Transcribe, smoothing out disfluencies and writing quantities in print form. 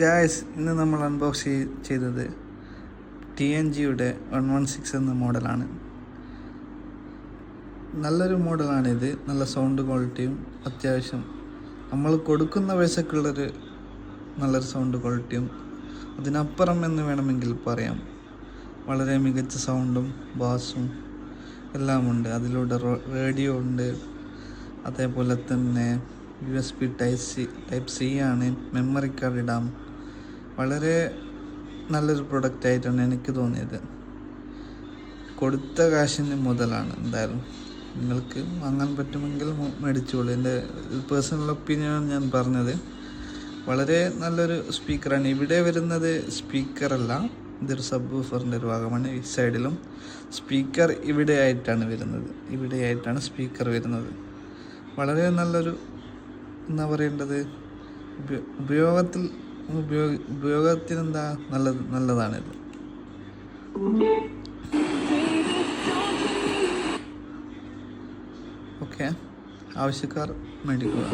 Guys, ഇന്ന് നമ്മൾ unbox ചെയ്തത് TNGയുടെ 116 എന്ന മോഡലാണ്. നല്ലൊരു മോഡലാണിത്. നല്ല സൗണ്ട് ക്വാളിറ്റിയും അത്യാവശ്യം നമ്മൾ കൊടുക്കുന്ന പൈസക്കുള്ളൊരു നല്ലൊരു സൗണ്ട് ക്വാളിറ്റിയും അതിനപ്പുറം എന്ന് വേണമെങ്കിൽ പറയാം. വളരെ മികച്ച സൗണ്ടും ബാസും എല്ലാമുണ്ട്. അതിലൂടെ റേഡിയോ ഉണ്ട്. അതേപോലെ തന്നെ USB ടൈപ്പ് സി ആണ്. മെമ്മറി കാർഡ് ഇടാം. വളരെ നല്ലൊരു പ്രൊഡക്റ്റായിട്ടാണ് എനിക്ക് തോന്നിയത്. കൊടുത്ത കാശിന് മുതലാണ്. എന്തായാലും നിങ്ങൾക്ക് വാങ്ങാൻ പറ്റുമെങ്കിൽ മേടിച്ചോളൂ. എൻ്റെ പേഴ്സണൽ ഒപ്പീനിയനാണ് ഞാൻ പറഞ്ഞത്. വളരെ നല്ലൊരു സ്പീക്കറാണ്. ഇവിടെ വരുന്നത് സ്പീക്കറല്ല, ഇതൊരു സബ് വൂഫറിൻ്റെ ഒരു ഭാഗമാണ്. ഈ സൈഡിലും സ്പീക്കർ ഇവിടെയായിട്ടാണ് സ്പീക്കർ വരുന്നത്. വളരെ നല്ലൊരു എന്താ പറയേണ്ടത്, ഉപയോഗത്തിനെന്താ നല്ലതാണിത്. ഓക്കെ, ആവശ്യക്കാർ മേടിക്കുക.